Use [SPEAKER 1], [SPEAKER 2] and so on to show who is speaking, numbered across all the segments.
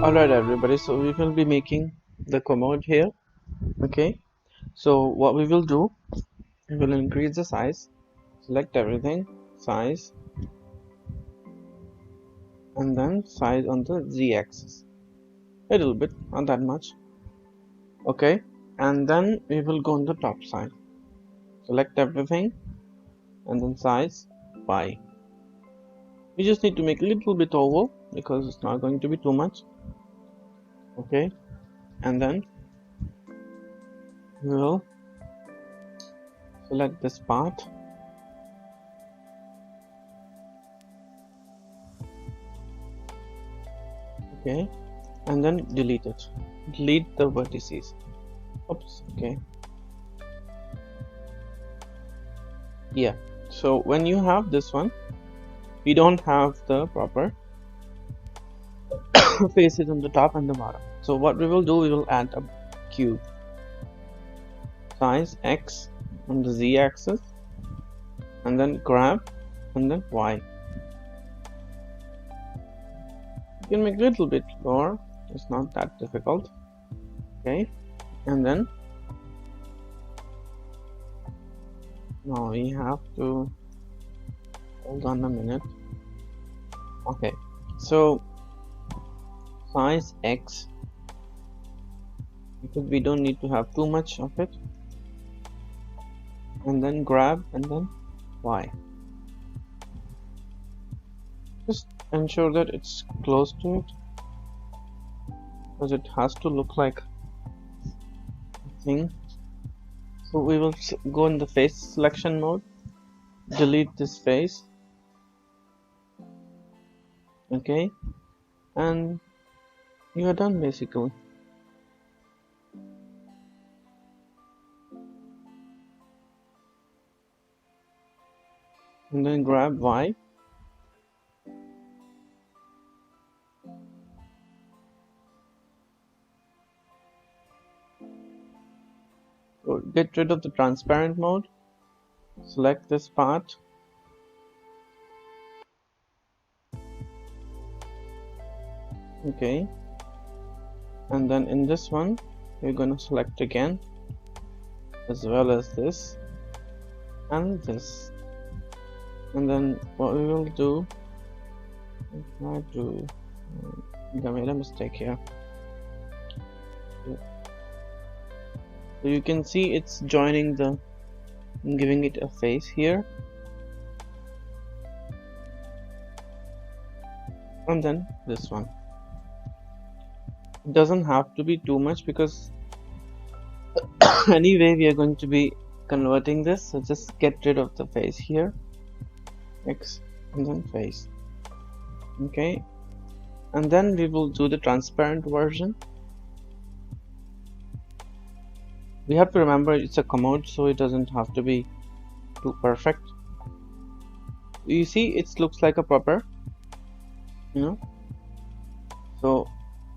[SPEAKER 1] Alright everybody, so we will be making the commode here. Okay, so what we will do, we will increase the size, select everything, size, and then size on the z-axis, a little bit, not that much. Okay, and then we will go on the top side, select everything, and then size y. We just need to make a little bit oval because it's not going to be too much. Okay, and then we will select this part. Okay, and then delete it. Delete the vertices. Oops. Okay. Yeah. So when you have this one, we don't have the proper faces on the top and the bottom. So what we will do, we will add a cube. Size x on the z-axis, and then grab, and then y. You can make a little bit lower. It's not that difficult. Okay, and then now we have to hold on a minute. Okay, so size x, because we don't need to have too much of it, and then grab, and then y. Just ensure that it's close to it, because it has to look like a thing. So we will go in the face selection mode, delete this face. Okay, and you are done basically. And then grab y, so get rid of the transparent mode, select this part, okay, and then in this one we're going to select again, as well as this and this. And then what we will do, I made a mistake here. So you can see it's joining the, giving it a face here, and then this one. It doesn't have to be too much because anyway we are going to be converting this, so just get rid of the face here, x, and then face. Okay, and then we will do the transparent version. We have to remember it's a commode, so it doesn't have to be too perfect. You see, it looks like a proper, so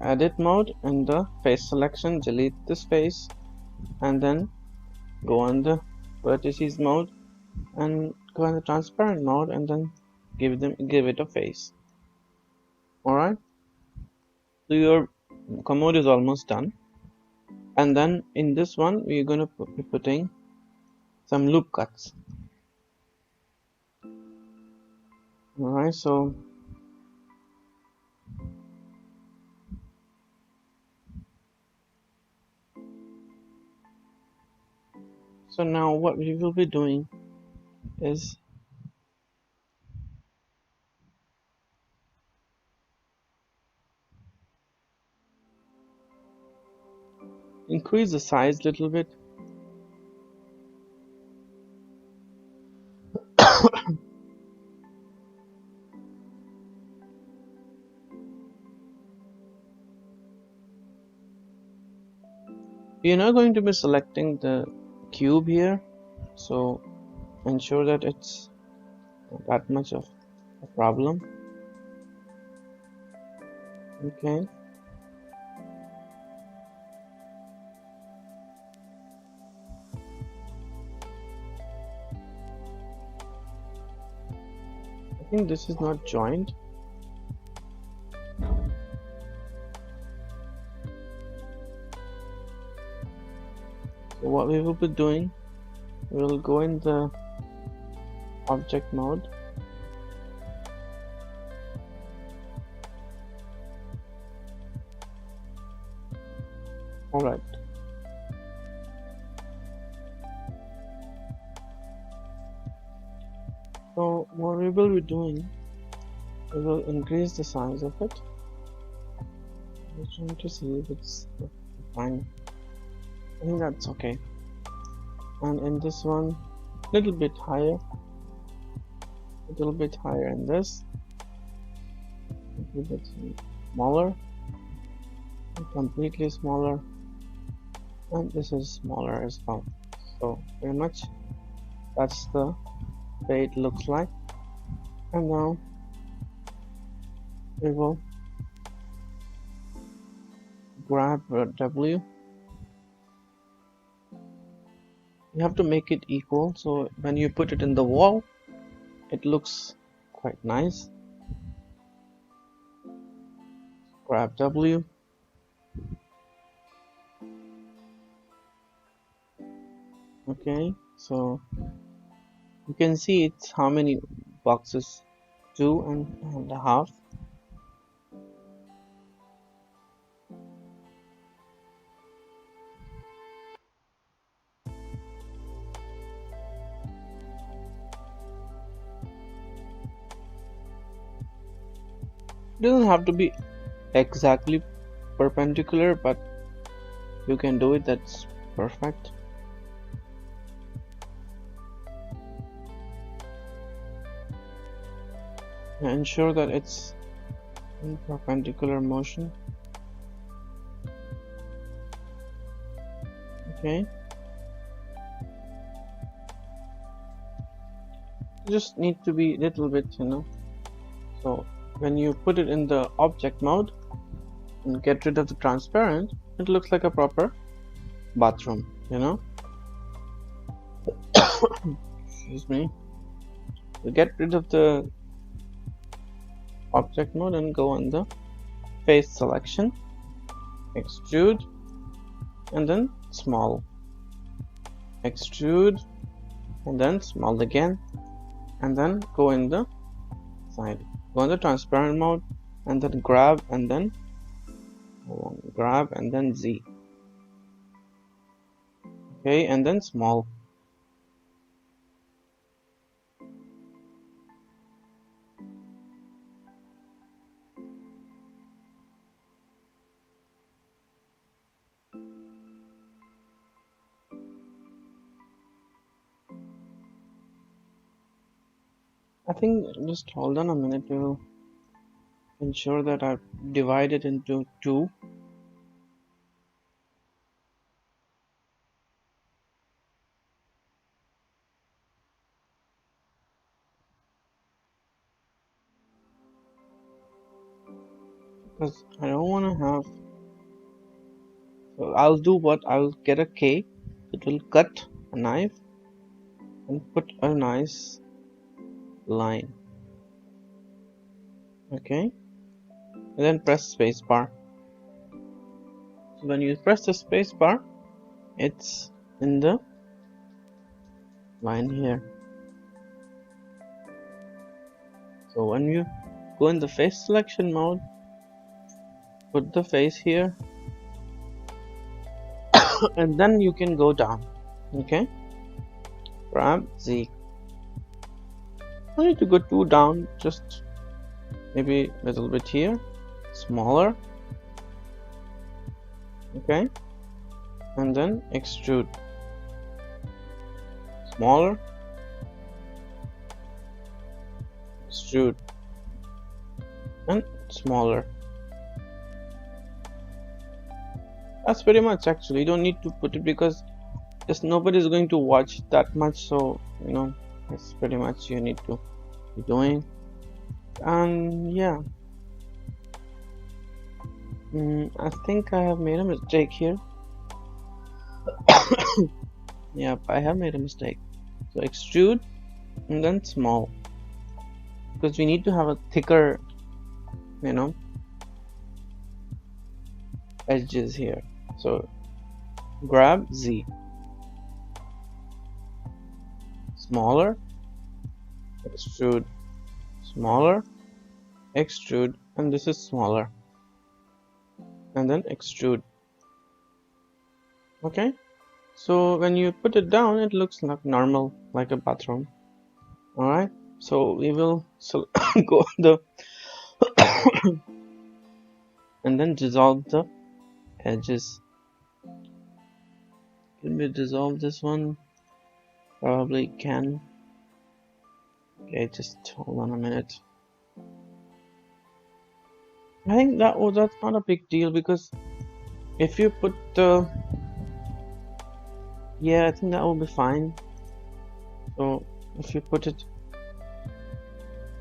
[SPEAKER 1] edit mode, and the face selection, delete this face, and then go on the vertices mode and go on the transparent mode, and then give it a face. Alright, so your commode is almost done. And then in this one we're going to be putting some loop cuts. Alright, so now what we will be doing is increase the size a little bit. You're not going to be selecting the cube here, so ensure that it's not that much of a problem. Okay, I think this is not joined. So what we will be doing, we will go in the object mode. Alright. So what we will be doing, we will increase the size of it. I'm trying to see if it's fine. I think that's okay. And in this one, little bit higher in this, a little bit smaller, completely smaller, and this is smaller as well. So pretty much that's the way it looks like. And now we will grab W. You have to make it equal, so when you put it in the wall, it looks quite nice. Grab W. Okay, so you can see it's how many boxes, 2.5. It doesn't have to be exactly perpendicular, but you can do it. That's perfect. Ensure that it's in perpendicular motion. Okay, you just need to be a little bit, so when you put it in the object mode and get rid of the transparent, it looks like a proper bathroom, excuse me. You get rid of the object mode and go on the face selection, extrude, and then small, extrude, and then small again, and then go in the side, go in the transparent mode, and then grab, and then Z. Okay, and then small. I think just hold on a minute, we will ensure that I've divided into 2. Because I don't want to have, so I'll do what, I'll get a K, it will cut a knife and put a nice line. Okay, and then press spacebar. So when you press the spacebar, it's in the line here. So when you go in the face selection mode, put the face here, and then you can go down. Okay, grab Z. I need to go 2 down, just maybe a little bit here, smaller. Okay, and then extrude, smaller, extrude, and smaller. That's pretty much, actually. You don't need to put it because just nobody's going to watch that much, so that's pretty much you need to be doing. And yeah, I think I have made a mistake here. Yep, I have made a mistake. So extrude and then small, because we need to have a thicker edges here. So grab Z, smaller, extrude, smaller, extrude, and this is smaller, and then extrude. Okay, so when you put it down, it looks like normal, like a bathroom. Alright, so we will go the and then dissolve the edges. Can we dissolve this one? Probably can. Okay, just hold on a minute. I think that's not a big deal, because if you put the I think that will be fine. So if you put it,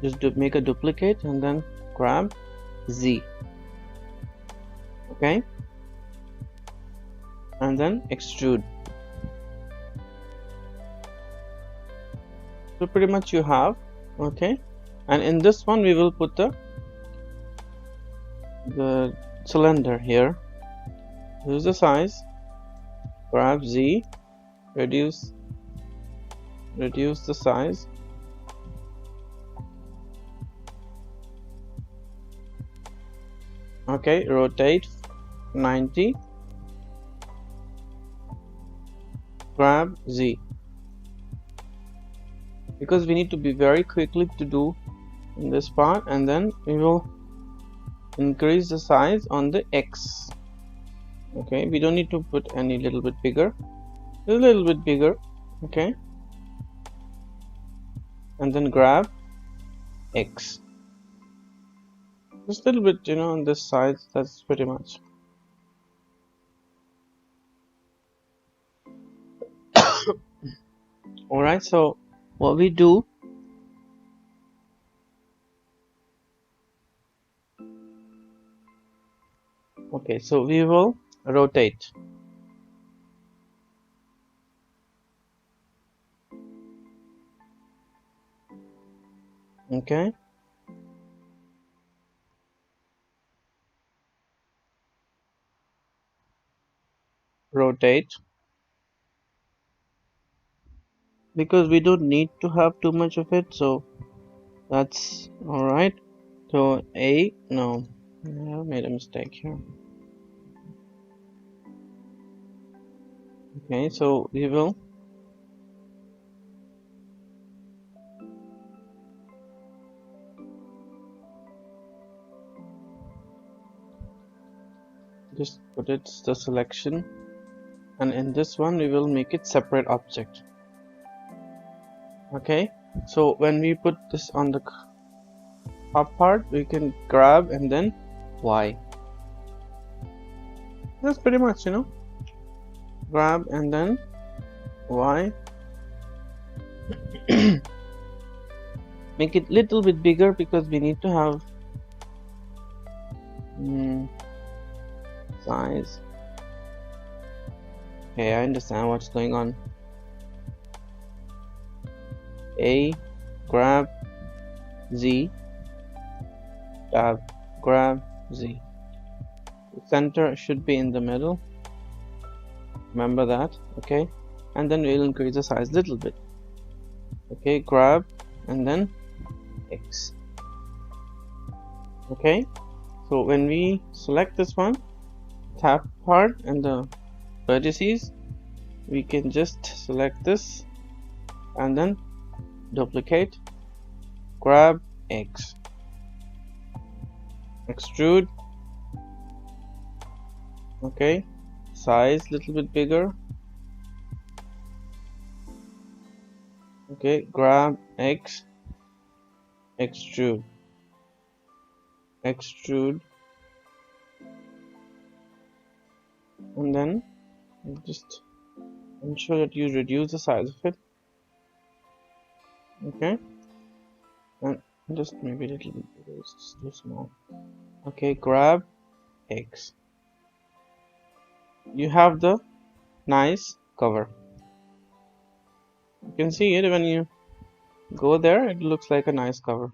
[SPEAKER 1] just make a duplicate and then grab Z. Okay, and then extrude. So pretty much you have. Okay, and in this one we will put the cylinder here. Use the size, grab Z, reduce the size, okay, rotate 90, grab Z, because we need to be very quickly to do in this part, and then we will increase the size on the X. Okay, we don't need to put any little bit bigger, a little bit bigger. Okay, and then grab X, just a little bit, on this side. That's pretty much. Alright, so what we do, okay, so we will rotate. Okay, rotate, because we don't need to have too much of it, so that's alright. So no, I made a mistake here. Okay, so we will just put it the selection, and in this one we will make it separate object. Okay, so when we put this on the top part, we can grab and then Y. That's pretty much, grab and then Y. Make it little bit bigger, because we need to have size. Okay, I understand what's going on. Grab Z, grab Z. The center should be in the middle, remember that. Okay, and then we'll increase the size a little bit. Okay, grab and then X. Okay, so when we select this one, tap part and the vertices, we can just select this and then duplicate, grab X, extrude. Okay, size little bit bigger. Okay, grab X, extrude, and then just ensure that you reduce the size of it. Okay, and just maybe a little bit bigger, it's too small. Okay, grab X. You have the nice cover. You can see it when you go there, it looks like a nice cover.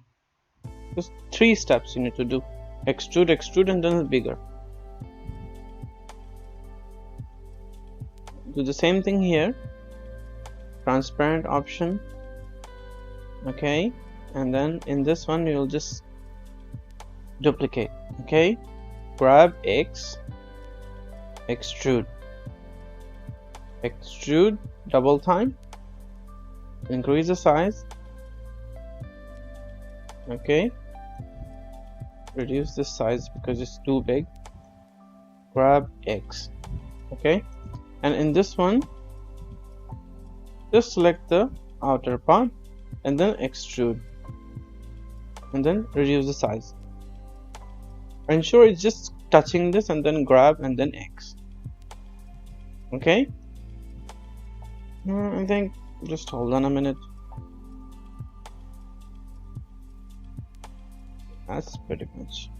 [SPEAKER 1] Just 3 steps you need to do: extrude, and then bigger. Do the same thing here. Transparent option, okay, and then in this one we will just duplicate. Okay, grab X, extrude, double time, increase the size. Okay, reduce the size because it's too big. Grab X. Okay, and in this one just select the outer part and then extrude and then reduce the size. Ensure it's just touching this and then grab and then X. Okay, I think just hold on a minute. That's pretty much.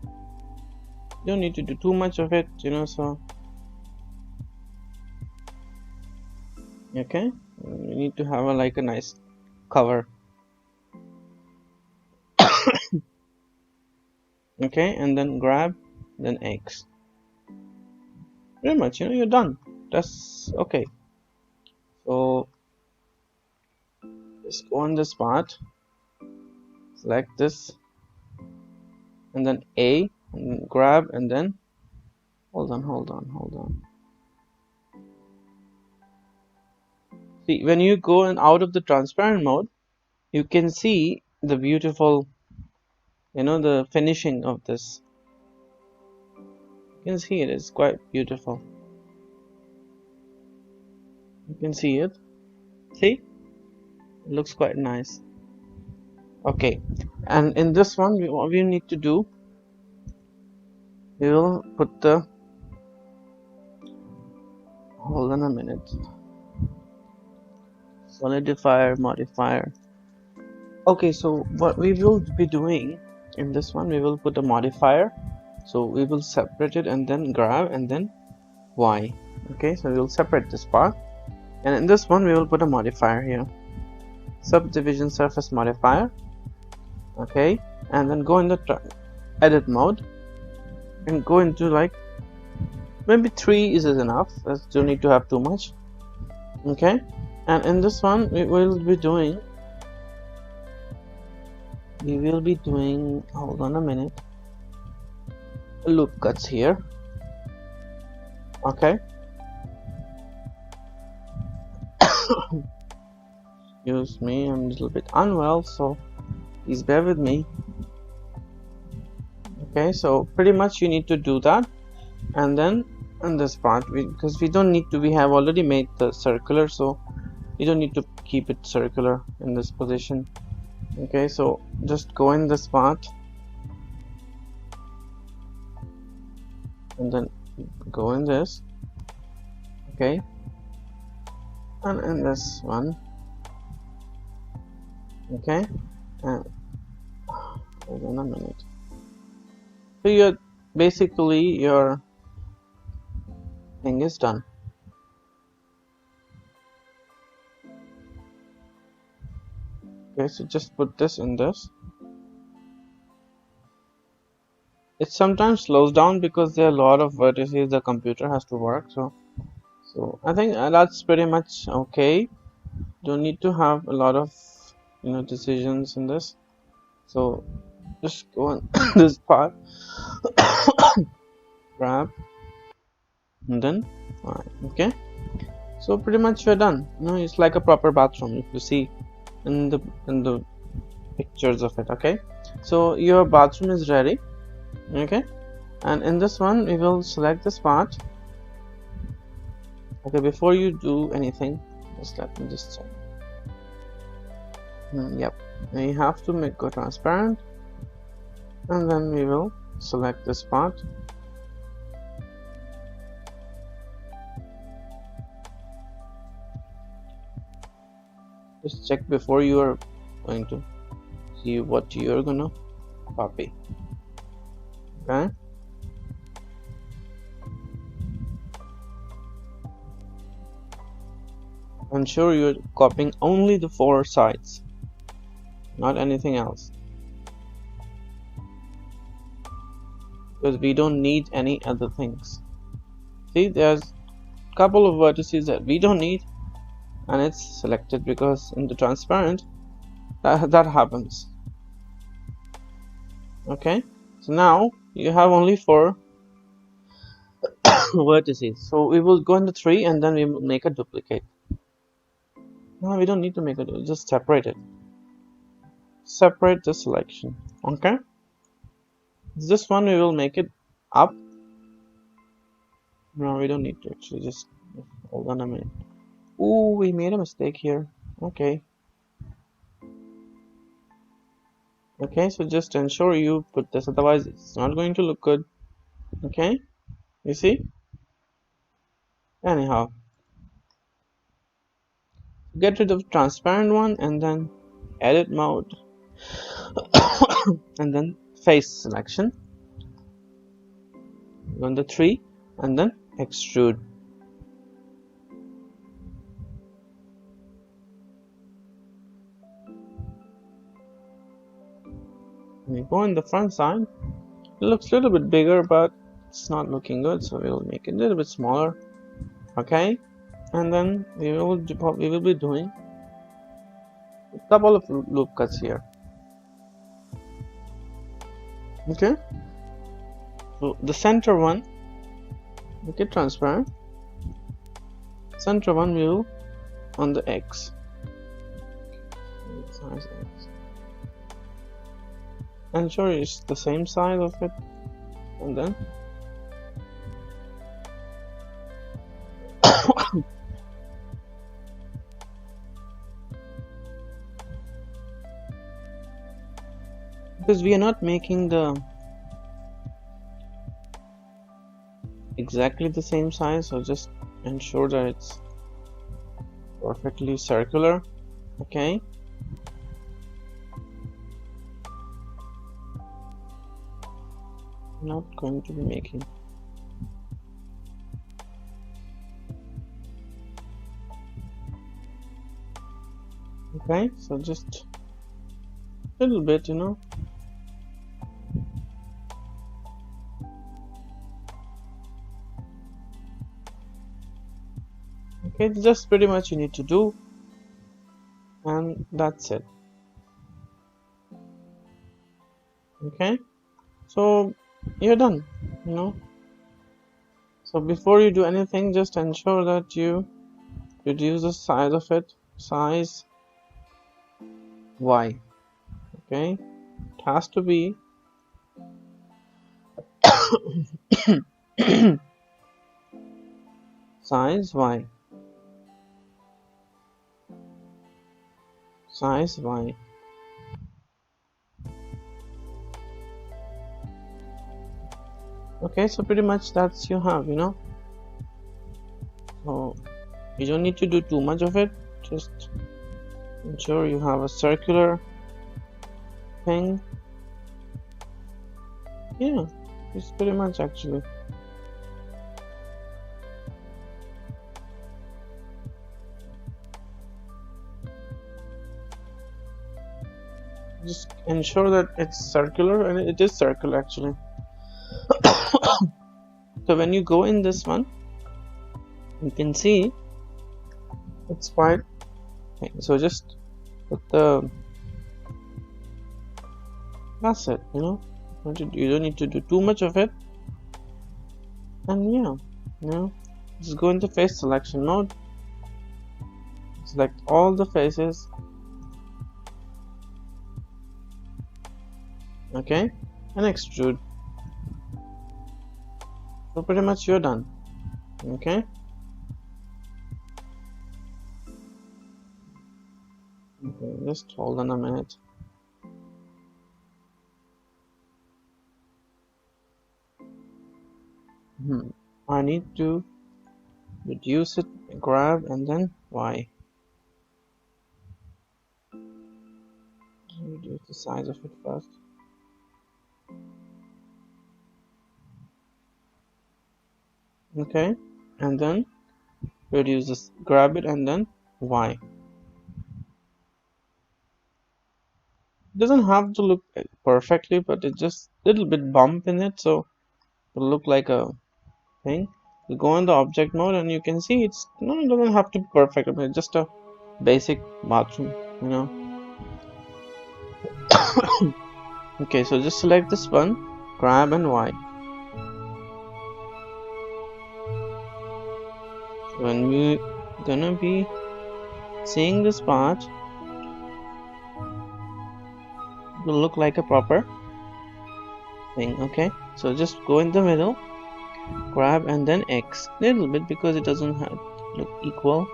[SPEAKER 1] You don't need to do too much of it, you know, so okay, you need to have like a nice cover. Okay, and then grab, then X. Pretty much, you know, you're done. That's okay. So just go on this part, select this, and then A, and grab, and then hold on. See, when you go and out of the transparent mode, you can see the beautiful, you know, the finishing of this. You can see it is quite beautiful. You can see it. See, it looks quite nice. Okay, and in this one, what we need to do, we will put the, hold on a minute, solidifier, modifier. Okay, so what we will be doing in this one, we will put a modifier. So we will separate it and then grab and then Y. Okay, so we will separate this part, and in this one we will put a modifier here, subdivision surface modifier. Okay, and then go in the edit mode and go into like maybe 3 is enough. Don't need to have too much. Okay, and in this one we will be doing hold on a minute, loop cuts here. Okay, excuse me, I'm a little bit unwell, so please bear with me. Okay, so pretty much you need to do that, and then in this part, because we don't need to, we have already made the circular, so you don't need to keep it circular in this position. Okay, so just go in this part and then go in this. Okay, and in this one. Okay, and hold on a minute. So you're basically, your thing is done. Okay, so just put this in this. It sometimes slows down because there are a lot of vertices the computer has to work. So I think that's pretty much okay. Don't need to have a lot of, you know, decisions in this. So just go on this part, grab, and then okay. So pretty much we're done. You know, it's like a proper bathroom if you see in the pictures of it. Okay, so your bathroom is ready. Okay, and in this one we will select this part. Okay, before you do anything, just let me just check. Yep, you have to make it transparent, and then we will select this part. Just check before you are going to see what you are gonna copy. Okay, ensure you're copying only the 4 sides, not anything else, because we don't need any other things. See, there's a couple of vertices that we don't need, and it's selected, because in the transparent that happens. Okay, so now you have only 4 vertices, so we will go into 3 and then we will make a duplicate. No, we don't need to make it, just separate it. Separate the selection. Okay, this one we will make it up. No, we don't need to actually, just hold on a minute. Ooh, we made a mistake here. Okay. Okay, so just ensure you put this, otherwise it's not going to look good. Okay, you see? Anyhow, get rid of transparent one and then edit mode and then face selection. Go on the 3 and then extrude. When you go on the front side, it looks a little bit bigger, but it's not looking good, so we'll make it a little bit smaller. Okay, and then we will be doing a couple of loop cuts here. Okay, so the center one, make it transparent. Center one will on the X. Size X. Ensure it's the same size of it, and then because we are not making the exactly the same size, so just ensure that it's perfectly circular. Okay, not going to be making. Okay, so just a little bit, you know. Okay, it's just pretty much you need to do, and that's it. Okay, so you're done, you know. So before you do anything, just ensure that you reduce the size of it, size Y. Okay, it has to be size Y, size Y. Okay, so pretty much that's you have, you know. So you don't need to do too much of it, just ensure you have a circular thing. Yeah, it's pretty much actually. Just ensure that it's circular, and it is circular actually. So when you go in this one, you can see it's quite. So just put the. That's it, you know. You don't need to do too much of it. And yeah, you know, just go into face selection mode. Select all the faces. Okay, and extrude. So pretty much you're done. Okay. Okay, just hold on a minute. I need to reduce it, grab, and then Y. Reduce the size of it first. Okay, and then reduce this, grab it, and then Y. It doesn't have to look perfectly, but it's just a little bit bump in it, so it'll look like a thing. You go in the object mode and you can see it's no, it doesn't have to be perfect. I mean, it's just a basic bathroom, you know. Okay, so just select this one, grab and Y. When we gonna be seeing this part, it will look like a proper thing. Okay, so just go in the middle, grab and then X little bit because it doesn't have look equal.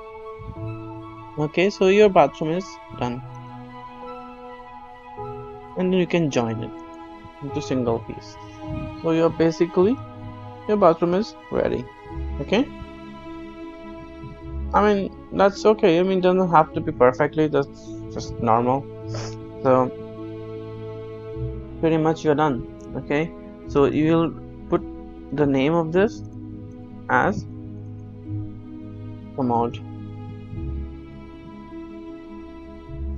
[SPEAKER 1] Okay, so your bathroom is done, and then you can join it into single piece. So you're basically your bathroom is ready. Okay, I mean that's okay. I mean it doesn't have to be perfectly. That's just normal. So pretty much you're done. Okay, so you will put the name of this as commode.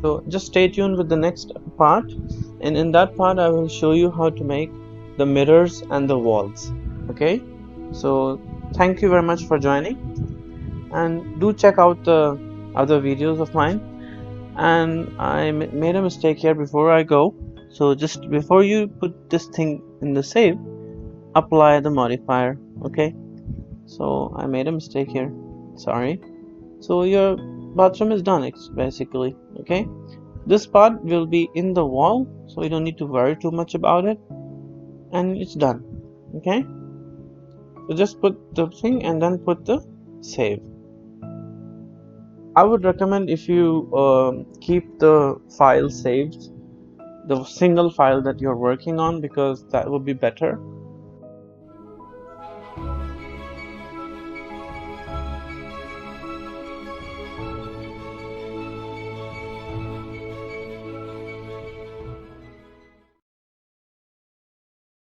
[SPEAKER 1] So just stay tuned with the next part, and in that part I will show you how to make the mirrors and the walls. Okay, so thank you very much for joining, and do check out the other videos of mine. And I made a mistake here before I go, so just before you put this thing in the save, apply the modifier. Okay, so I made a mistake here, sorry. So your bathroom is done, basically. Okay, this part will be in the wall, so you don't need to worry too much about it, and it's done. Okay, so just put the thing and then put the save. I would recommend if you keep the file saved, the single file that you're working on, because that would be better.